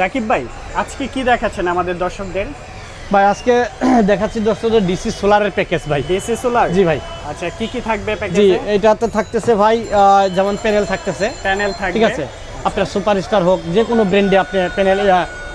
রাকিব ভাই আজকে কি দেখাচ্ছেন আমাদের দর্শকদের? ভাই আজকে দেখাচ্ছি দর্শকদের ডিসি সোলারের প্যাকেজ ভাই। ডিসি সোলার, জি ভাই। আচ্ছা কি কি থাকবে জি, প্যাকেজে? এইটাতে থাকতেছে ভাই যেমন প্যানেল থাকতেছে, প্যানেল থাকবে, ঠিক আছে। আপনার সুপারস্টার হোক, যে কোনো ব্র্যান্ডে আপনি প্যানেল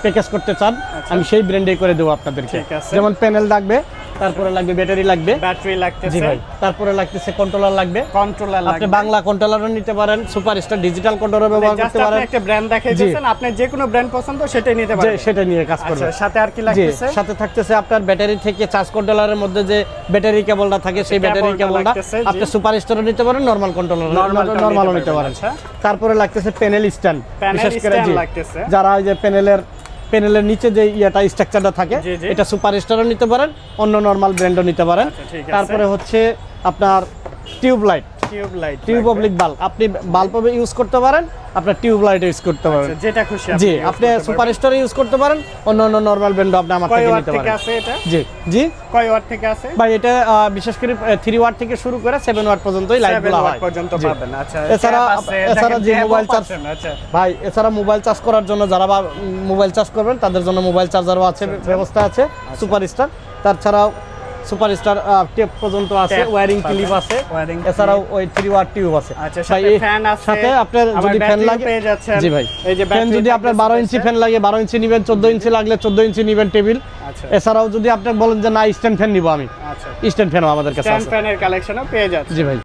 প্যাকেজ করতে চান, আমি সেই ব্র্যান্ডেই করে দেবো আপনাদেরকে। ঠিক আছে। যেমন প্যানেল লাগবে, তারপরে লাগবে ব্যাটারি লাগবে, ব্যাটারি লাগতেছে, জি ভাই, তারপরে লাগতেছে কন্ট্রোলার লাগবে। কন্ট্রোলার লাগবে, আপনি বাংলা কন্ট্রোলারও নিতে পারেন, সুপারস্টার ডিজিটাল কন্ট্রোলার ব্যবহার করতে পারেন। আপনি একটা ব্র্যান্ড দেখাইতেছেন, আপনি যে কোনো ব্র্যান্ড পছন্দ সেটাই নিতে যে পারেন, সেটা নিয়ে কাজ করবে। আচ্ছা সাথে আর কি জি, লাগতেছে? সাথে থাকতেছে আপনার ব্যাটারি থেকে চার্জ কন্ট্রোলারের মধ্যে যে ব্যাটারি কেবলটা থাকে, সেই ব্যাটারি কেবলটা আপনি সুপারস্টারও নিতে পারেন, নরমাল কন্ট্রোলার নরমালও নিতে পারেন। তারপরে লাগতেছে প্যানেল স্ট্যান্ড, বিশেষ করে যারা ওই যে প্যানেলের নিচে যে ইয়েটা স্ট্রাকচারটা থাকে, এটা সুপারস্টারও নিতে পারেন, অন্য নরমাল ব্র্যান্ডও নিতে পারেন। তারপরে হচ্ছে আপনার টিউব অবলিক বাল্ব, আপনি বাল্ব ইউজ করতে পারেন, আপনার টিউব লাইট ইউজ করতে পারেন, যেটা খুশি। জি, আপনি সুপারস্টার ইউজ করতে পারেন, অন্য নরমাল ব্র্যান্ড আপনি আমার থেকে নিতে পারেন। জি জি, কয় ওয়াট থেকে আছে ভাই? এটা বিশেষ করে 3 ওয়াট থেকে শুরু করে 7 ওয়াট পর্যন্তই লাইটগুলো হয় পর্যন্ত পাবেন। আচ্ছা এছাড়া যে মোবাইল চার্জ, ভাই এছাড়া মোবাইল চার্জ করার জন্য যারা মোবাইল চার্জ করবেন তাদের জন্য মোবাইল চার্জারও আছে, ব্যবস্থা আছে সুপারস্টার। তাছাড়াও সুপারস্টার টেপ পর্যন্ত আছে, ওয়্যারিং ক্লিপ আছে, এছাড়াও ওই 3 ওয়াট টিউব আছে। আচ্ছা সাথে আপনার যদি ফ্যান লাগে, জি ভাই, এই যে ফ্যান যদি আপনার 12 ইঞ্চি ফ্যান লাগে 12 ইঞ্চি নেবেন, 14 ইঞ্চি লাগলে 14 ইঞ্চি নেবেন টেবিল। এছাড়াও যদি আপনি বলেন যে না স্ট্যান্ড ফ্যান নিব, আমি স্ট্যান্ড ফ্যানও আমাদের কাছে আছে, স্ট্যান্ড ফ্যানের কালেকশনও পেয়ে যাচ্ছে। জি ভাই।